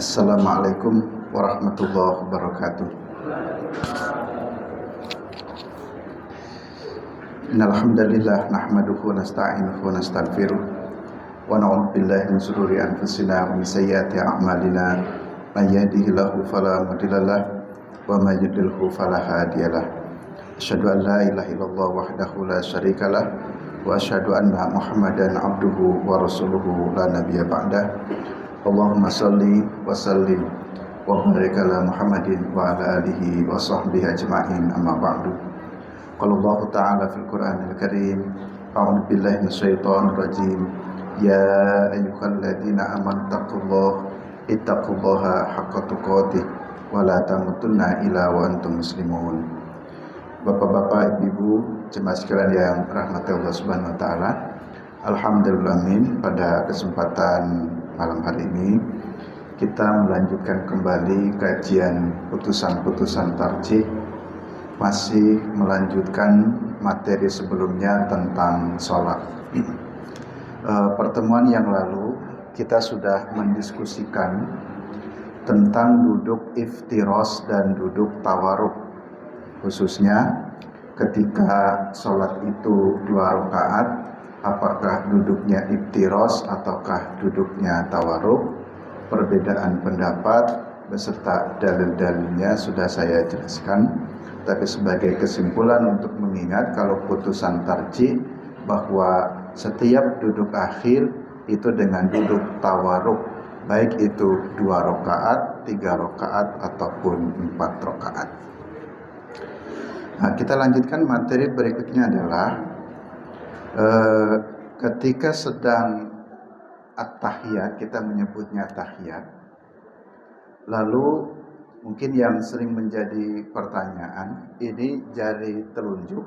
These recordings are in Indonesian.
Assalamualaikum warahmatullahi wabarakatuh. Innal hamdalillah nahmaduhu wa nasta'inuhu wa nastaghfiruh wa na'udzu billahi min shururi anfusina wa min sayyiati a'malina. May yahdihillahu fala mudhillalah wa may yudhlilhu fala hadiyalah. Asyhadu an la ilaha illallah wahdahu la syarikalah wa asyhadu anna Muhammadan abduhu wa rasuluhu la nabiyya ba'dah. Allahumma salli wa sallim wa barik ala Muhammadin wa ala alihi wa sahbihi ajma'in, amma ba'du. Qala Allah ta'ala fil Qur'anil Karim, a'udzu billahi minasyaitonir rajim. Ya ayyuhalladzina amanu ittaqullaha haqqa tuqatih wa la tamutunna illa wa antum muslimun. Bapak-bapak, ibu-ibu, jemaah sekalian yang rahmati Allah Subhanahu wa taala. Alhamdulillah, pada kesempatan malam hari ini kita melanjutkan kembali kajian putusan-putusan tarjih, masih melanjutkan materi sebelumnya tentang sholat. Pertemuan yang lalu kita sudah mendiskusikan tentang duduk iftiros dan duduk tawarruk, khususnya ketika sholat itu 2 rakaat, apakah duduknya iftiros ataukah duduknya tawarruk. Perbedaan pendapat beserta dalil-dalilnya sudah saya jelaskan. Tapi sebagai kesimpulan untuk mengingat, kalau putusan tarjih bahwa setiap duduk akhir itu dengan duduk tawarruk, baik itu 2 rakaat, 3 rakaat ataupun 4 rakaat. Nah, kita lanjutkan materi berikutnya adalah ketika sedang at-tahiyat, kita menyebutnya tahiyat. Lalu mungkin yang sering menjadi pertanyaan, ini jari telunjuk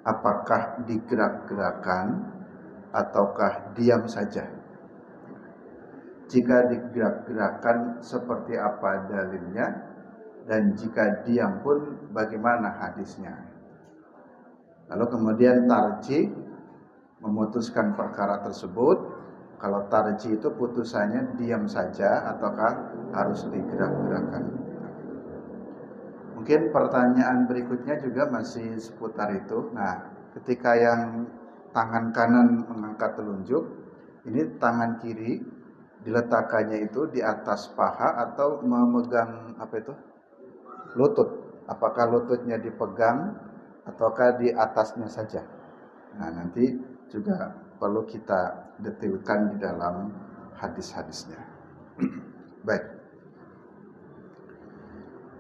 apakah digerak-gerakan ataukah diam saja? Jika digerak-gerakan, seperti apa dalilnya? Dan jika diam pun bagaimana hadisnya? Lalu kemudian tarjih memutuskan perkara tersebut. Kalau tarjih itu putusannya diam saja ataukah harus digerak-gerakan. Mungkin pertanyaan berikutnya juga masih seputar itu. Nah, ketika yang tangan kanan mengangkat telunjuk, ini tangan kiri diletakkannya itu di atas paha atau memegang lutut. Apakah lututnya dipegang ataukah di atasnya saja? Nah, nanti juga perlu kita detailkan di dalam hadis-hadisnya. Baik,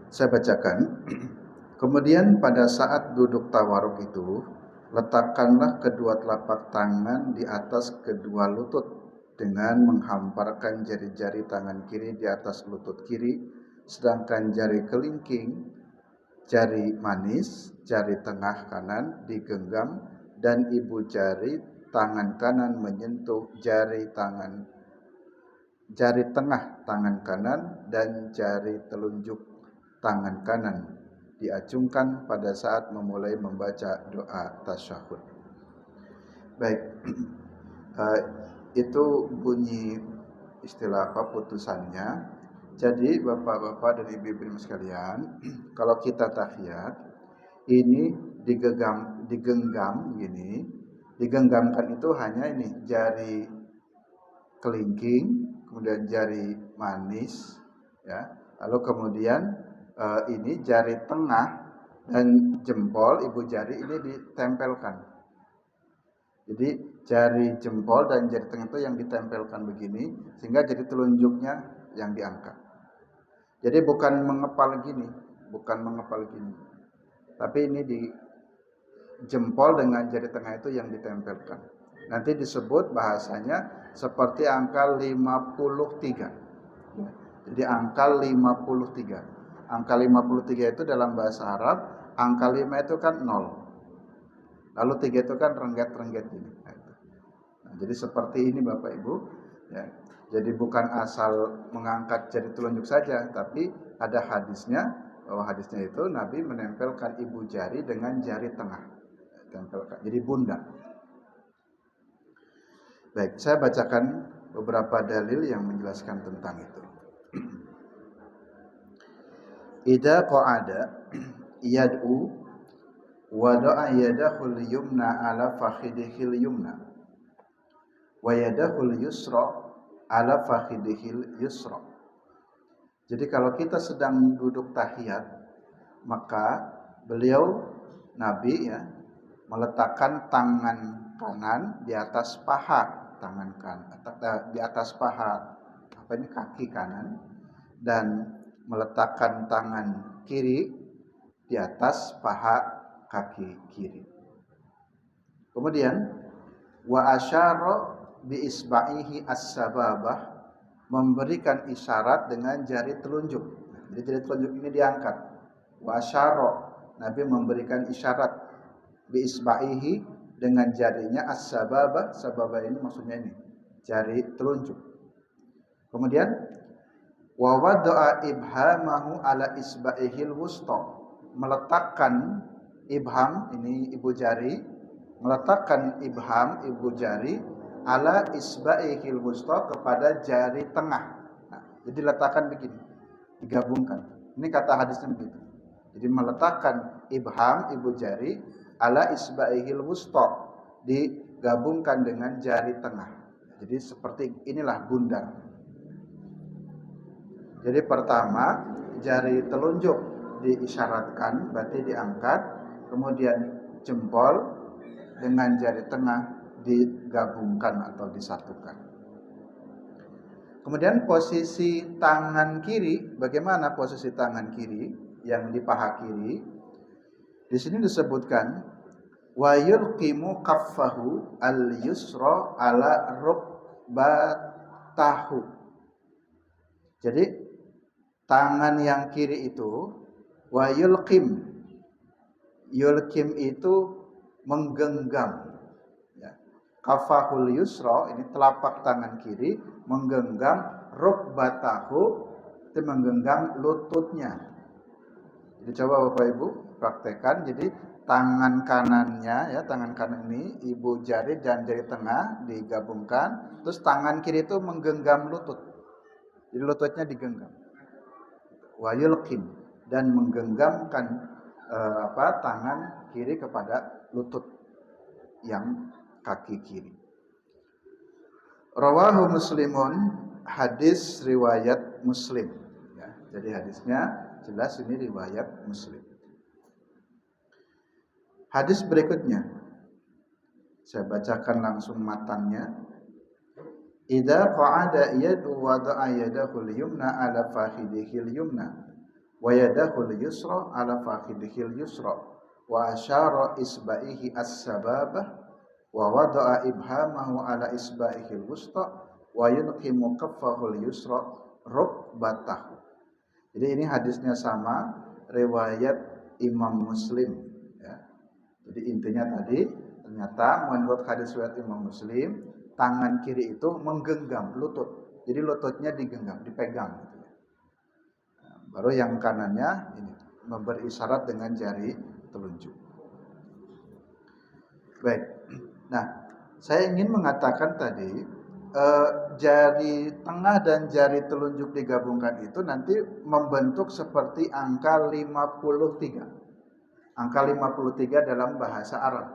saya bacakan. Kemudian pada saat duduk tawarruk itu, letakkanlah kedua telapak tangan di atas kedua lutut dengan menghamparkan jari-jari tangan kiri di atas lutut kiri, sedangkan jari kelingking, jari manis, jari tengah kanan digenggam dan ibu jari tangan kanan menyentuh jari tengah tangan kanan dan jari telunjuk tangan kanan diacungkan pada saat memulai membaca doa tasyahud. Baik, itu bunyi istilah putusannya. Jadi bapak-bapak dan ibu-ibu sekalian, kalau kita tahiyat ini digenggam gini. Digenggamkan itu hanya ini jari kelingking, kemudian jari manis, ya. Lalu kemudian ini jari tengah dan jempol ibu jari ini ditempelkan. Jadi jari jempol dan jari tengah itu yang ditempelkan begini, sehingga jari telunjuknya yang diangkat. Jadi bukan mengepal gini, tapi ini di jempol dengan jari tengah itu yang ditempelkan. Nanti disebut bahasanya seperti angka 53. Jadi angka 53. Angka 53 itu dalam bahasa Arab, angka 5 itu kan 0. Lalu 3 itu kan rengget-rengget gini. Nah, jadi seperti ini Bapak Ibu, ya. Jadi bukan asal mengangkat jari telunjuk saja, tapi ada hadisnya, bahwa hadisnya itu Nabi menempelkan ibu jari dengan jari tengah. Tempelkan. Jadi bunda. Baik, saya bacakan beberapa dalil yang menjelaskan tentang itu. Idza qa'ada yad'u wada'a yadahul yumna ala fakhidihil yumna wa yadahul yusra ala fakhidihil yusra. Jadi kalau kita sedang duduk tahiyat, maka beliau Nabi ya meletakkan tangan kanan di atas paha, tangan kanan di atas paha kaki kanan, dan meletakkan tangan kiri di atas paha kaki kiri. Kemudian wa asyara bi isba'ihi as-sababah, memberikan isyarat dengan jari telunjuk. Jadi jari telunjuk ini diangkat. Wa asyara, Nabi memberikan isyarat bi isba'ihi dengan jarinya as-sababah. Sababah ini maksudnya ini jari telunjuk. Kemudian wa wada'a ibhamahu ala isba'ihil wusta, meletakkan ibham, ini ibu jari, meletakkan ibham, ibu jari, ala isba'ihil wusta, kepada jari tengah. Nah, jadi letakkan begini, digabungkan. Ini kata hadisnya begitu. Jadi meletakkan ibham, ibu jari, ala isba'ihil wusta, digabungkan dengan jari tengah. Jadi seperti inilah bundar. Jadi pertama jari telunjuk diisyaratkan, berarti diangkat, kemudian jempol dengan jari tengah digabungkan atau disatukan. Kemudian posisi tangan kiri, bagaimana posisi tangan kiri yang di paha kiri? Di sini disebutkan wa yulqimu kaffahu al-yusra ala rukbatahu. Jadi tangan yang kiri itu wa yulqim itu menggenggam ya. Kafahul yusra, ini telapak tangan kiri menggenggam rukbatahu, itu menggenggam lututnya. Jadi coba Bapak Ibu praktekkan. Jadi tangan kanannya ya, tangan kanan ini ibu jari dan jari tengah digabungkan, terus tangan kiri itu menggenggam lutut. Jadi lututnya digenggam. Wa yulqim, dan menggenggamkan tangan kiri kepada lutut yang kaki kiri. Rawahu Muslimun, hadis riwayat Muslim ya. Jadi hadisnya jelas ini riwayat Muslim. Hadis berikutnya saya bacakan langsung matannya. Idza qa'ada yadu wada'a yadahul yumna ala fakhidihil yumna wa yadahul yusra ala fakhidihil yusra wa asyara isba'ihi as-sababah wa wada'a ibhamahu ala isba'ihil wusta wa yulqimu kaffahul yusra rukbatahu. Jadi ini hadisnya sama, riwayat Imam Muslim ya. Jadi intinya tadi ternyata menurut hadis riwayat Imam Muslim, tangan kiri itu menggenggam lutut. Jadi lututnya digenggam, dipegang gitu ya. Nah, baru yang kanannya ini memberi isyarat dengan jari telunjuk. Baik. Nah, saya ingin mengatakan tadi jari tengah dan jari telunjuk digabungkan itu nanti membentuk seperti angka 53. Angka 53 dalam bahasa Arab.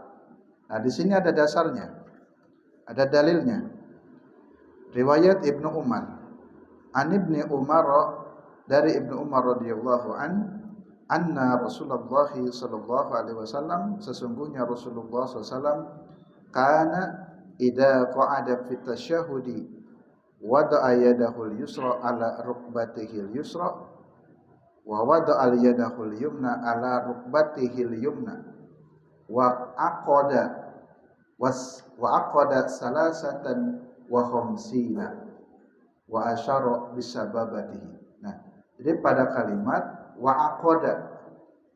Nah, di sini ada dasarnya. Ada dalilnya. Riwayat Ibnu Umar. An Ibnu Umar, dari Ibnu Umar radhiyallahu anna Rasulullah sallallahu alaihi wasallam, sesungguhnya Rasulullah sallallahu kana idza qa'ada fi tasyahudi wada'a yadahu al-yusra ala rukbatihi al-yusra wa wada'a yadahu al-yumna ala rukbatihi al-yumna wa aqada salasatan wa khamsina wa asyara bisababatihi. Nah, jadi pada kalimat wa aqada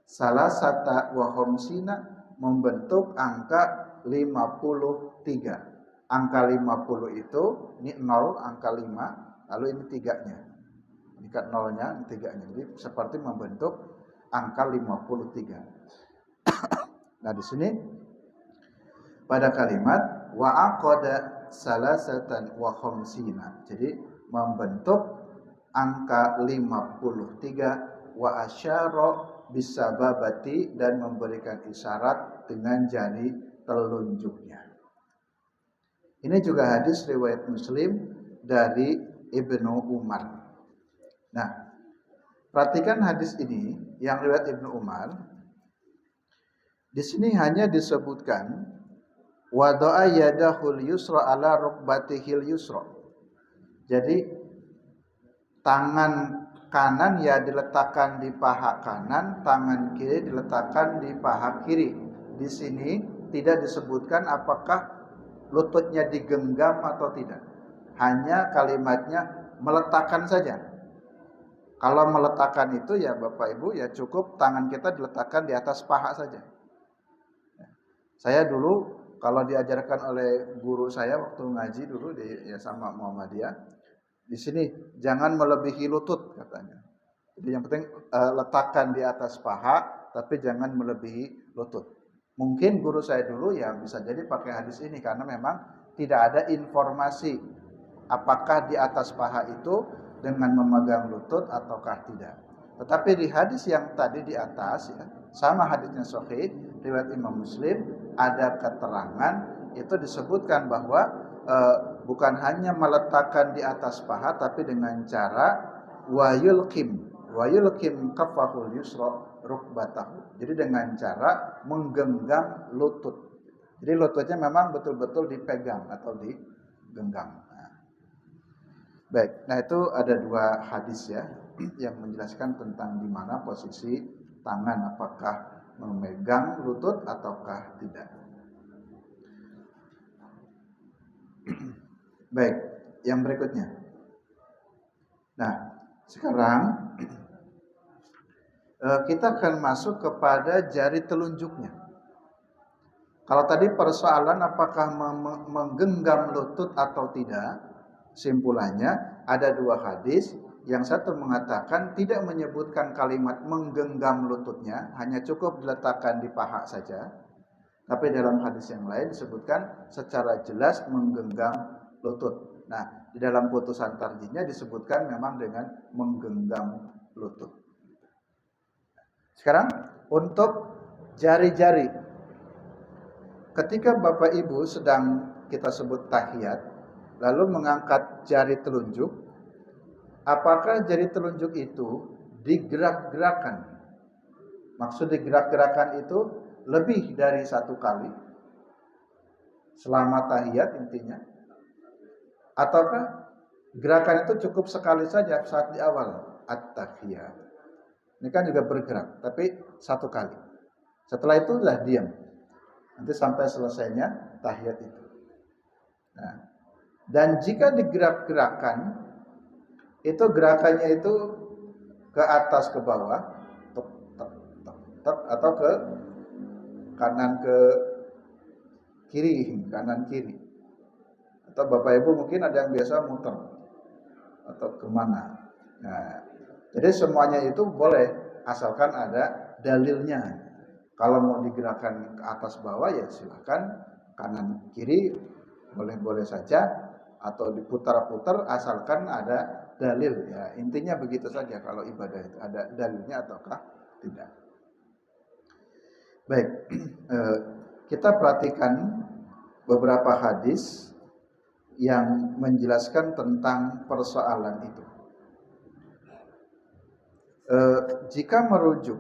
salasata wa khamsina membentuk angka 53. Angka 50 itu ini 0, angka 5, lalu ini 3-nya. Ini kan 0-nya, ini 3-nya. Jadi seperti membentuk angka 53. Nah, di sini pada kalimat wa aqada salasatan wa khamsina, jadi membentuk angka 53 wa asyara bisababati, dan memberikan isyarat dengan jari telunjuknya. Ini juga hadis riwayat Muslim dari Ibnu Umar. Nah, perhatikan hadis ini yang riwayat Ibnu Umar. Di sini hanya disebutkan wada'a yadahul yusra ala rukbatihil yusra. Jadi tangan kanan ya diletakkan di paha kanan, tangan kiri diletakkan di paha kiri. Di sini tidak disebutkan apakah lututnya digenggam atau tidak. Hanya kalimatnya meletakkan saja. Kalau meletakkan itu ya Bapak Ibu ya cukup tangan kita diletakkan di atas paha saja. Saya dulu kalau diajarkan oleh guru saya waktu ngaji dulu di sama Muhammadiyah, di sini jangan melebihi lutut katanya. Jadi yang penting letakkan di atas paha tapi jangan melebihi lutut. Mungkin guru saya dulu ya bisa jadi pakai hadis ini karena memang tidak ada informasi apakah di atas paha itu dengan memegang lutut ataukah tidak. Tetapi di hadis yang tadi di atas ya, sama hadisnya sahih riwayat Imam Muslim, ada keterangan itu disebutkan bahwa bukan hanya meletakkan di atas paha tapi dengan cara wayulkim kafahul yusra rukbatahu. Jadi dengan cara menggenggam lutut. Jadi lututnya memang betul-betul dipegang atau digenggam. Baik, nah itu ada dua hadis ya yang menjelaskan tentang di mana posisi tangan, apakah memegang lutut ataukah tidak. Baik, yang berikutnya. Nah, sekarang kita akan masuk kepada jari telunjuknya. Kalau tadi persoalan apakah menggenggam lutut atau tidak, simpulannya ada dua hadis. Yang satu mengatakan tidak menyebutkan kalimat menggenggam lututnya, hanya cukup diletakkan di paha saja. Tapi dalam hadis yang lain disebutkan secara jelas menggenggam lutut. Nah, di dalam putusan tarjihnya disebutkan memang dengan menggenggam lutut. Sekarang untuk jari-jari. Ketika Bapak Ibu sedang kita sebut tahiyat, lalu mengangkat jari telunjuk, apakah jari telunjuk itu digerak-gerakan? Maksud digerak-gerakan itu lebih dari satu kali selama tahiyat intinya, ataukah gerakan itu cukup sekali saja saat di awal at-tahiyat? Ini kan juga bergerak, tapi satu kali. Setelah itu sudah diam. Nanti sampai selesainya tahiyat itu. Nah, dan jika digerak-gerakan, itu gerakannya itu ke atas ke bawah, atau ke kanan ke kiri, kanan kiri. Atau Bapak Ibu mungkin ada yang biasa muter atau kemana. Nah, jadi semuanya itu boleh asalkan ada dalilnya. Kalau mau digerakkan ke atas bawah ya silakan, kanan kiri boleh-boleh saja, atau diputar-putar asalkan ada dalil ya. Intinya begitu saja kalau ibadah itu ada dalilnya ataukah tidak. Baik, kita perhatikan beberapa hadis yang menjelaskan tentang persoalan itu. Jika merujuk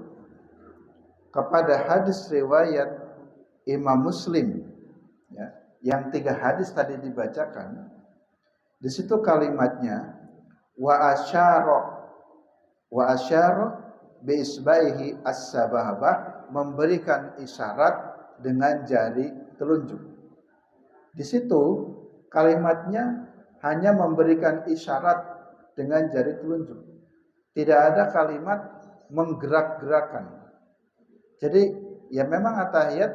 kepada hadis riwayat Imam Muslim ya, yang 3 hadis tadi dibacakan, di situ kalimatnya wa asyara bi isbaihi as-sababah, memberikan isyarat dengan jari telunjuk. Di situ kalimatnya hanya memberikan isyarat dengan jari telunjuk. Tidak ada kalimat menggerak-gerakan. Jadi ya memang at-tahiyat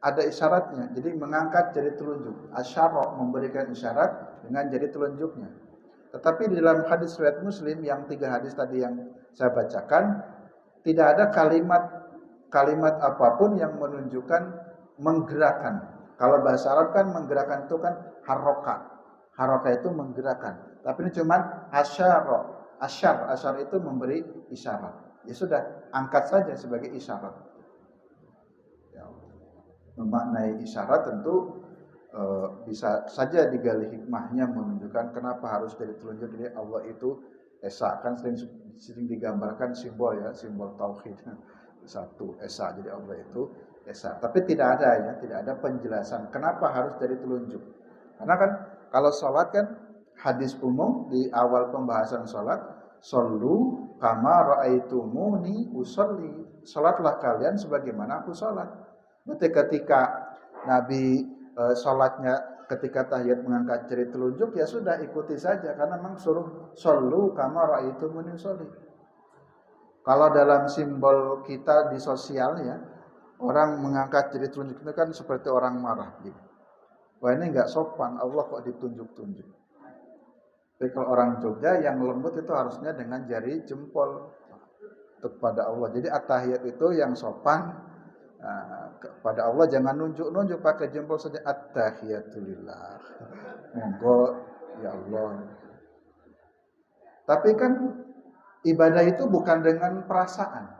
ada isyaratnya. Jadi mengangkat jari telunjuk. Asyara memberikan isyarat dengan jari telunjuknya. Tetapi di dalam hadis riwayat Muslim yang 3 hadis tadi yang saya bacakan, tidak ada kalimat apapun yang menunjukkan menggerakkan. Kalau bahasa Arab kan menggerakkan itu kan haroka. Haroka itu menggerakkan. Tapi ini cuma asyara. Asyar itu memberi isyarat. ya sudah, angkat saja sebagai isyarat. Ya, memaknai isyarat tentu bisa saja digali hikmahnya menunjukkan kenapa harus jadi telunjuk. Jadi Allah itu esa, kan sering digambarkan simbol ya, simbol tauhid. Satu esa, jadi Allah itu esa. Tapi tidak ada penjelasan kenapa harus jadi telunjuk. Karena kan kalau sholat kan hadis umum di awal pembahasan sholat, shollu kama ra'aitumuni usolli, sholatlah kalian sebagaimana aku sholat. Berarti ketika Nabi sholatnya ketika tahiyat mengangkat jari telunjuk, ya sudah ikuti saja karena memang suruh shollu kama ra'aitumuni usolli. Kalau dalam simbol kita di sosial ya, orang mengangkat jari telunjuk itu kan seperti orang marah gitu. Wah, ini nggak sopan, Allah kok ditunjuk-tunjuk. Tapi kalau orang Jogja yang lembut itu harusnya dengan jari jempol kepada Allah. Jadi at-tahiyat itu yang sopan kepada Allah, jangan nunjuk-nunjuk pakai jempol saja. At-tahiyatulillah, monggo ya Allah. Tapi kan ibadah itu bukan dengan perasaan.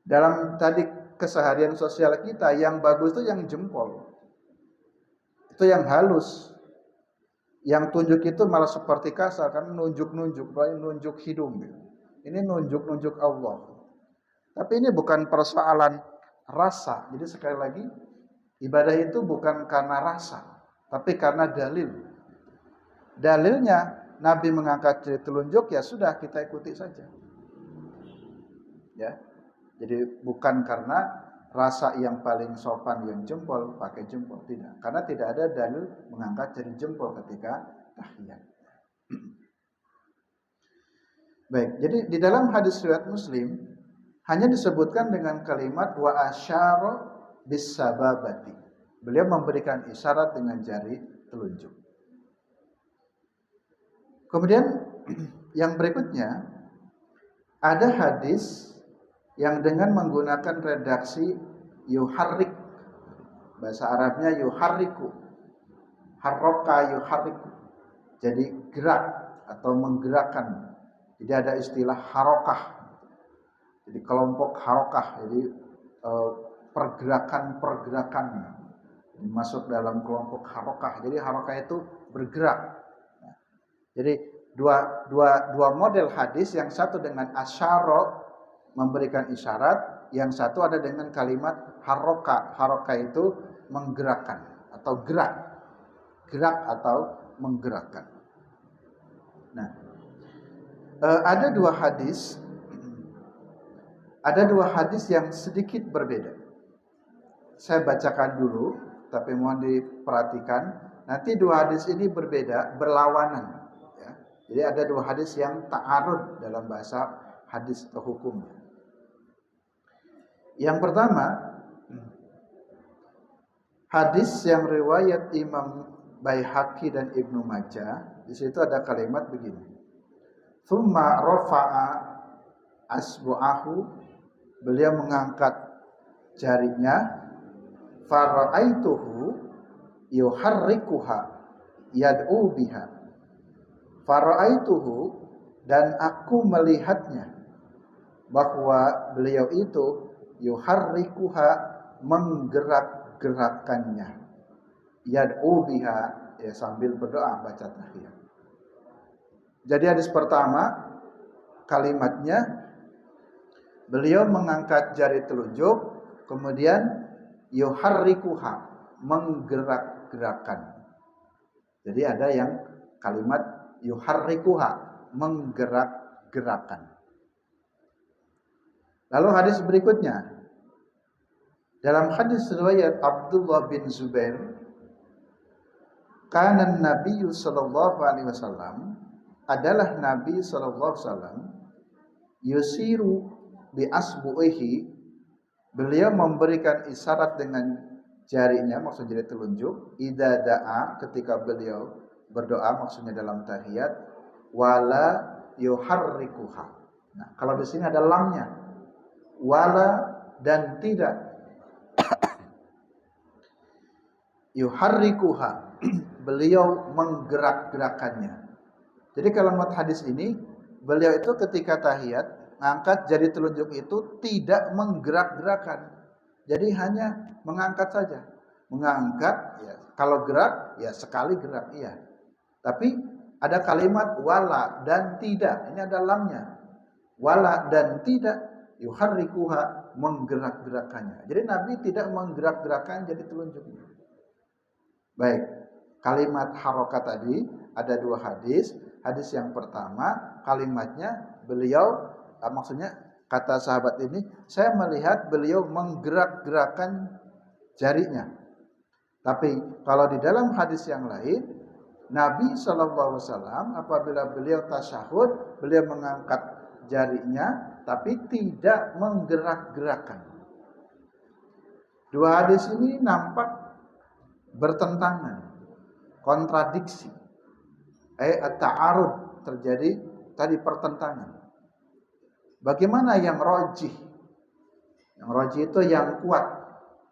Dalam tadi keseharian sosial kita yang bagus itu yang jempol, itu yang halus. Yang tunjuk itu malah seperti kasar, kan nunjuk-nunjuk, nunjuk hidung gitu. Ini nunjuk-nunjuk Allah. Tapi ini bukan persoalan rasa. Jadi sekali lagi, ibadah itu bukan karena rasa, tapi karena dalil. Dalilnya Nabi mengangkat jari telunjuk, ya sudah kita ikuti saja. Ya. Jadi bukan karena rasa yang paling sopan yang jempol, pakai jempol, tidak. Karena tidak ada dalil mengangkat jari jempol ketika tahiyat. Baik, jadi di dalam hadis riwayat Muslim hanya disebutkan dengan kalimat wa asyara bis sababati. Beliau memberikan isyarat dengan jari telunjuk. Kemudian yang berikutnya ada hadis yang dengan menggunakan redaksi yuharrik, bahasa Arabnya yuharriku, harroka yuharriku, jadi gerak atau menggerakkan. Jadi ada istilah harokah, jadi kelompok harokah, jadi pergerakan-pergerakan masuk dalam kelompok harokah. Jadi harokah itu bergerak. Jadi dua model hadis, yang satu dengan asyara memberikan isyarat, yang satu ada dengan kalimat haroka. Haroka itu menggerakkan atau gerak atau menggerakkan. Nah, ada dua hadis yang sedikit berbeda. Saya bacakan dulu, tapi mohon diperhatikan. Nanti dua hadis ini berbeda, berlawanan. Ya. Jadi ada dua hadis yang ta'arud dalam bahasa hadis atau hukum. Yang pertama, hadis yang riwayat Imam Baihaqi dan Ibnu Majah. Di situ ada kalimat begini. Tsumma rafa'a asbu'ahu, beliau mengangkat jarinya, fara'aituhu yuharrikuha yad'u biha. Fara'aituhu, dan aku melihatnya bahwa beliau itu yuharrikuha, menggerak-gerakannya, yad'u biha, ya sambil berdoa baca tahiyat. Jadi hadis pertama kalimatnya beliau mengangkat jari telunjuk, kemudian yuharrikuha, menggerak-gerakan. Jadi ada yang kalimat yuharrikuha, menggerak-gerakan. Lalu hadis berikutnya, dalam hadis riwayat Abdullah bin Zubair, kana Nabi sallallahu alaihi wasallam, adalah Nabi sallallahu alaihi wasallam, yusiru bi asbu'ihi, beliau memberikan isyarat dengan jarinya, maksud jari telunjuk, idza da'a, ketika beliau berdoa, maksudnya dalam tahiyat, wala yuharrikuha. Nah, kalau di sini ada lamnya, wala dan tidak, yuharrikuha, beliau menggerak-gerakannya. Jadi kalau menurut hadis ini, beliau itu ketika tahiyat Ngangkat jari telunjuk itu tidak menggerak-gerakan. Jadi hanya mengangkat saja. Mengangkat, ya. Kalau gerak, ya sekali gerak, iya. Tapi ada kalimat wala dan tidak. Ini ada lamnya. Wala dan tidak yuharrikuha, menggerak-gerakannya. Jadi Nabi tidak menggerak-gerakan jari telunjuknya. Baik. Kalimat harokat tadi ada dua hadis. Hadis yang pertama kalimatnya beliau maksudnya kata sahabat ini, saya melihat beliau menggerak-gerakan jarinya. Tapi kalau di dalam hadis yang lain, Nabi SAW apabila beliau tasyahud, beliau mengangkat jarinya tapi tidak menggerak-gerakan. Dua hadis ini nampak bertentangan, kontradiksi. At-ta'arud, terjadi tadi pertentangan. Bagaimana yang rajih? Yang rajih itu yang kuat.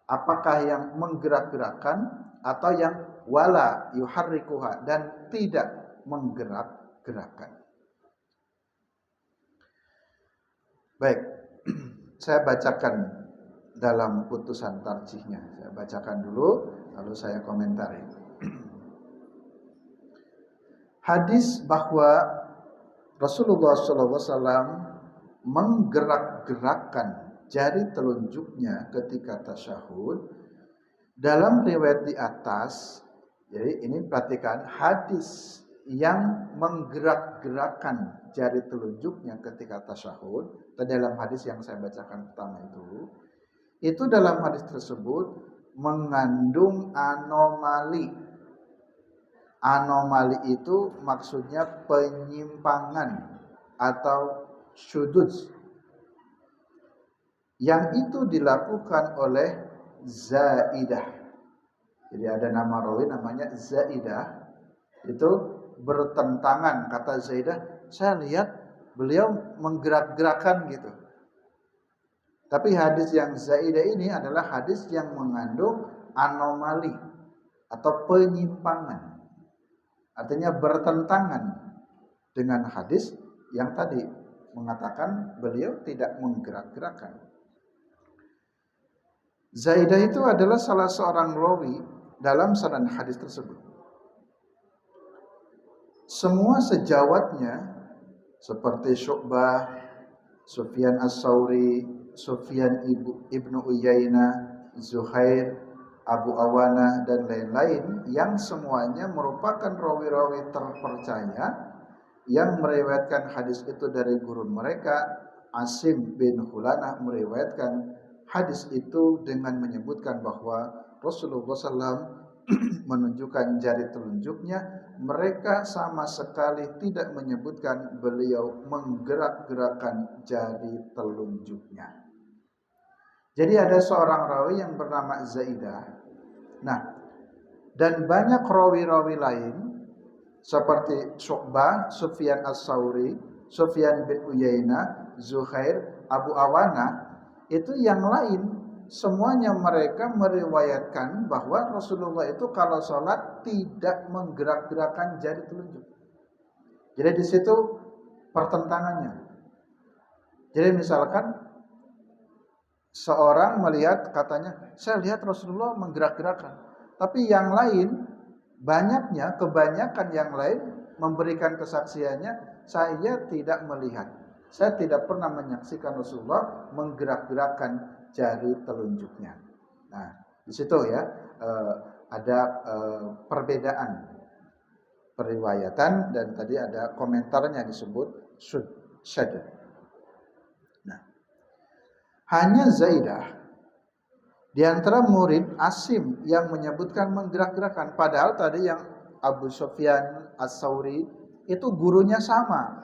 Apakah yang menggerak-gerakkan atau yang wala yuharrikuha dan tidak menggerak-gerakkan? Baik, saya bacakan dalam putusan tarjihnya. Saya bacakan dulu, lalu saya komentari. Hadis bahwa Rasulullah SAW menggerak-gerakkan jari telunjuknya ketika tasyahud dalam riwayat di atas. Jadi ini perhatikan, hadis yang menggerak-gerakkan jari telunjuknya ketika tasyahud, dalam hadis yang saya bacakan pertama itu dalam hadis tersebut mengandung anomali. Anomali itu maksudnya penyimpangan atau syuduz yang itu dilakukan oleh Zaidah. Jadi ada nama rawi namanya Zaidah, itu bertentangan. Kata Zaidah, saya lihat beliau menggerak-gerakan gitu. Tapi hadis yang Zaidah ini adalah hadis yang mengandung anomali atau penyimpangan. Artinya bertentangan dengan hadis yang tadi mengatakan beliau tidak menggerak-gerakan. Zaidah itu adalah salah seorang rawi dalam sanad hadis tersebut. Semua sejawatnya seperti Syu'bah, Sufyan As-Tsauri, Sufyan ibnu Uyainah, Zuhair, Abu Awana dan lain-lain yang semuanya merupakan rawi-rawi terpercaya yang meriwayatkan hadis itu dari guru mereka. Asim bin Hulanah meriwayatkan hadis itu dengan menyebutkan bahwa Rasulullah SAW menunjukkan jari telunjuknya. Mereka sama sekali tidak menyebutkan beliau menggerak-gerakkan jari telunjuknya. Jadi ada seorang rawi yang bernama Zaidah. Nah, dan banyak rawi-rawi lain seperti Syu'bah, Sufyan As-Tsauri, Sufyan bin Uyainah, Zuhair, Abu Awana, itu yang lain semuanya mereka meriwayatkan bahwa Rasulullah itu kalau sholat tidak menggerak-gerakkan jari telunjuk. Jadi di situ pertentangannya. Jadi misalkan seorang melihat, katanya, saya lihat Rasulullah menggerak-gerakkan. Tapi yang lain, kebanyakan yang lain memberikan kesaksiannya, saya tidak melihat. Saya tidak pernah menyaksikan Rasulullah menggerak-gerakkan jari telunjuknya. Nah, di situ ya ada perbedaan periwayatan dan tadi ada komentarnya disebut syad. Nah, hanya Zaidah di antara murid Asim yang menyebutkan menggerak-gerakkan, padahal tadi yang Abu Sufyan As-Tsauri itu gurunya sama.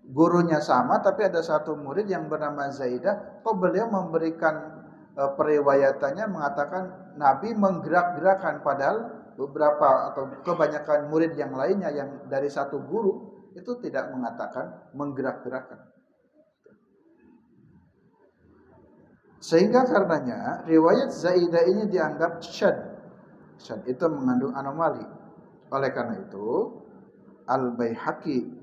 Gurunya sama, tapi ada satu murid yang bernama Zaidah, kok beliau memberikan periwayatannya mengatakan Nabi menggerak-gerakkan, padahal beberapa atau kebanyakan murid yang lainnya yang dari satu guru itu tidak mengatakan menggerak-gerakkan. Sehingga karenanya riwayat Zaidah ini dianggap syad. Syad itu mengandung anomali. Oleh karena itu Al-Baihaqi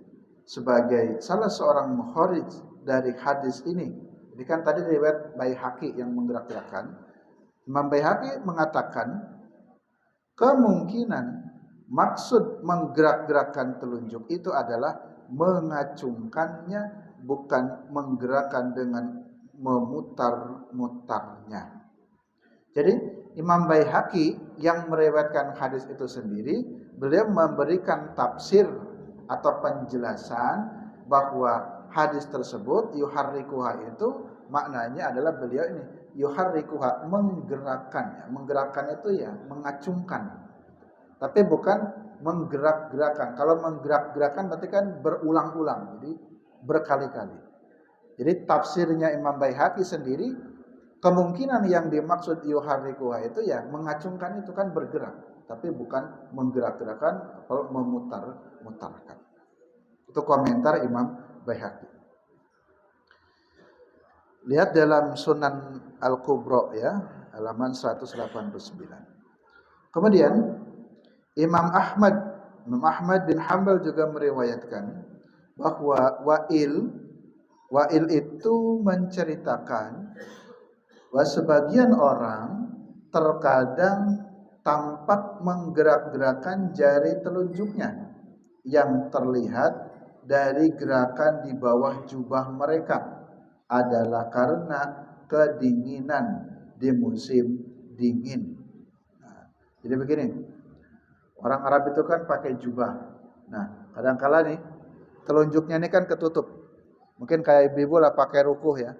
sebagai salah seorang mukharij dari hadis ini. Ini kan tadi riwayat Baihaqi yang menggerak-gerakkan. Imam Baihaqi mengatakan kemungkinan maksud menggerak-gerakkan telunjuk itu adalah mengacungkannya, bukan menggerakkan dengan memutar-mutarnya. Jadi Imam Baihaqi yang meriwayatkan hadis itu sendiri, beliau memberikan tafsir atau penjelasan bahwa hadis tersebut yuharrikuha itu maknanya adalah beliau ini yuharrikuha, menggerakkan. Menggerakkan itu ya mengacungkan, tapi bukan menggerak-gerakan. Kalau menggerak-gerakan berarti kan berulang-ulang, jadi berkali-kali. Jadi tafsirnya Imam Baihaqi sendiri, kemungkinan yang dimaksud yuharrikuha itu ya mengacungkan, itu kan bergerak, tapi bukan menggerak-gerakan atau memutar-mutarkan. Itu komentar Imam Baihaqi. Lihat dalam Sunan Al-Kubra ya, halaman 189. Kemudian Imam Ahmad bin Hanbal juga meriwayatkan bahwa Wa'il itu menceritakan bahwa sebagian orang terkadang tampak menggerak-gerakan jari telunjuknya yang terlihat dari gerakan di bawah jubah mereka adalah karena kedinginan di musim dingin. Nah, jadi begini, orang Arab itu kan pakai jubah. Nah, kadang-kala nih telunjuknya ini kan ketutup. Mungkin kayak ibu-ibu lah pakai rukuh ya.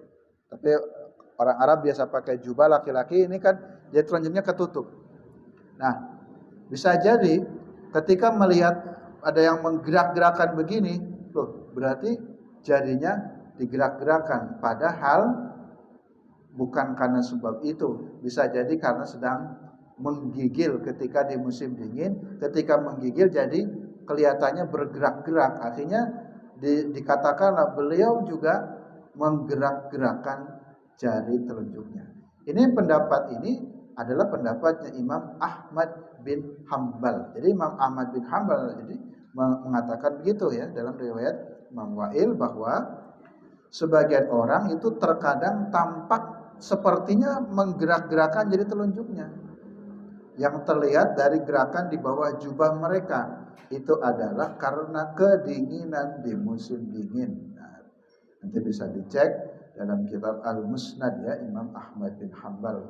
Tapi orang Arab biasa pakai jubah, laki-laki ini kan jadi telunjuknya ketutup. Nah, bisa jadi ketika melihat ada yang menggerak-gerakan begini, loh, berarti jarinya digerak-gerakan, padahal bukan karena sebab itu. Bisa jadi karena sedang menggigil ketika di musim dingin. Ketika menggigil jadi kelihatannya bergerak-gerak. Akhirnya dikatakanlah beliau juga menggerak-gerakan jari telunjuknya. Ini pendapat ini adalah pendapatnya Imam Ahmad bin Hanbal. Jadi Imam Ahmad bin Hanbal jadi mengatakan begitu ya dalam riwayat Imam Wa'il, bahwa sebagian orang itu terkadang tampak sepertinya menggerak-gerakan jadi telunjuknya. Yang terlihat dari gerakan di bawah jubah mereka itu adalah karena kedinginan di musim dingin. Nah, nanti bisa dicek dalam kitab Al-Musnad ya, Imam Ahmad bin Hanbal,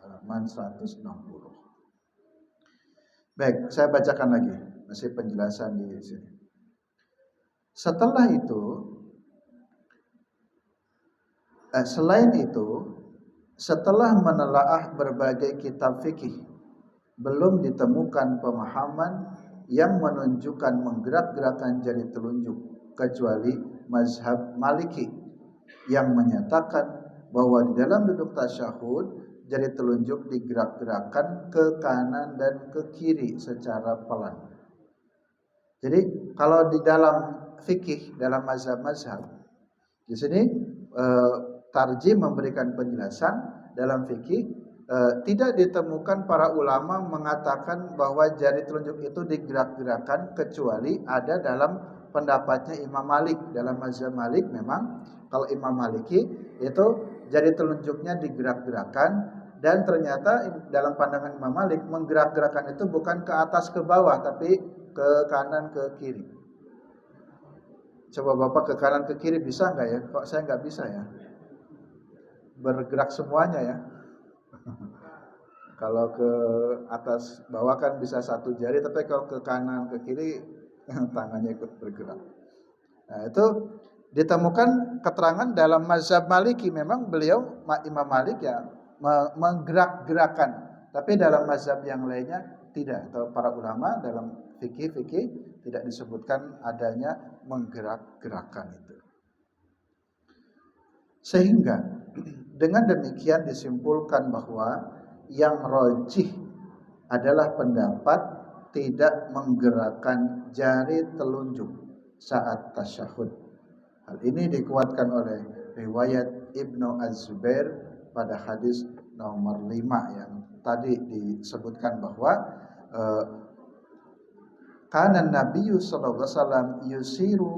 halaman 160. Baik, saya bacakan lagi masih penjelasan di sini. Setelah itu, selain itu, setelah menelaah berbagai kitab fikih, belum ditemukan pemahaman yang menunjukkan menggerak-gerakan jari telunjuk kecuali mazhab Maliki yang menyatakan bahwa di dalam duduk tasyahud jari telunjuk digerak-gerakkan ke kanan dan ke kiri secara pelan. Jadi kalau di dalam fikih, dalam mazhab-mazhab, di sini Tarjim memberikan penjelasan dalam fikih, tidak ditemukan para ulama mengatakan bahwa jari telunjuk itu digerak-gerakkan kecuali ada dalam pendapatnya Imam Malik. Dalam mazhab Malik memang kalau Imam Maliki itu jari telunjuknya digerak-gerakkan, dan ternyata dalam pandangan Imam Malik menggerak-gerakkan itu bukan ke atas ke bawah tapi ke kanan ke kiri. Coba Bapak ke kanan ke kiri bisa nggak ya? Kok saya nggak bisa ya? Bergerak semuanya ya. Kalau ke atas bawah kan bisa satu jari, tapi kalau ke kanan ke kiri tangannya ikut bergerak. Nah, itu ditemukan keterangan dalam mazhab Maliki, memang beliau Imam Malik ya menggerak-gerakan, tapi dalam mazhab yang lainnya tidak, atau para ulama dalam fikih tidak disebutkan adanya menggerak-gerakan itu. Sehingga dengan demikian disimpulkan bahwa yang rajih adalah pendapat tidak menggerakkan jari telunjuk saat tasyahud. Hal ini dikuatkan oleh riwayat Ibnu Az-Zubair pada hadis nomor 5 yang tadi disebutkan bahwa kana Nabi sallallahu alaihi wasallam yusiru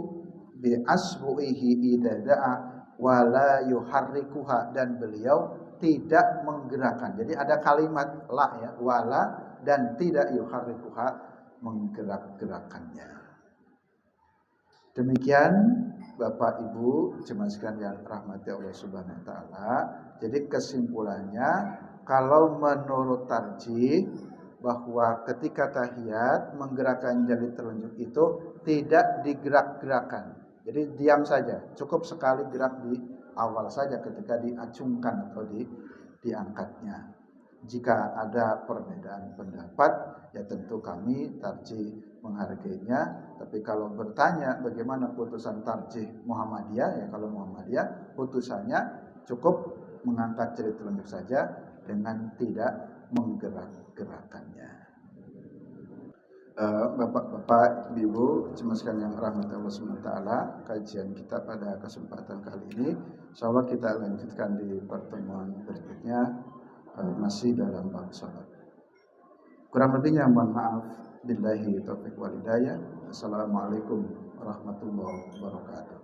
bi asbu'ihi idada'a wala yuharrikuha, dan beliau tidak menggerakkan. Jadi ada kalimat la ya, wala, dan tidak yuharrikuha, menggerak-gerakannya. Demikian Bapak Ibu jemaah sekalian rahmati Allah Subhanahu wa taala. Jadi kesimpulannya, kalau menurut tarjih bahwa ketika tahiyat menggerakkan jari telunjuk itu tidak digerak-gerakan. Jadi diam saja, cukup sekali gerak di awal saja ketika diacungkan atau diangkatnya. Jika ada perbedaan pendapat, ya tentu kami tarjih menghargainya. Tapi kalau bertanya bagaimana putusan tarjih Muhammadiyah, ya kalau Muhammadiyah putusannya cukup mengangkat jari telunjuk saja dengan tidak menggerak-gerakannya. Bapak-bapak, Ibu, jemaah sekalian yang rahmat Allah SWT, kajian kita pada kesempatan kali ini, insyaallah kita lanjutkan di pertemuan berikutnya, masih dalam bab salat. Kurang lebihnya mohon maaf. Billahi taufiq wal hidayah. Assalamualaikum warahmatullahi wabarakatuh.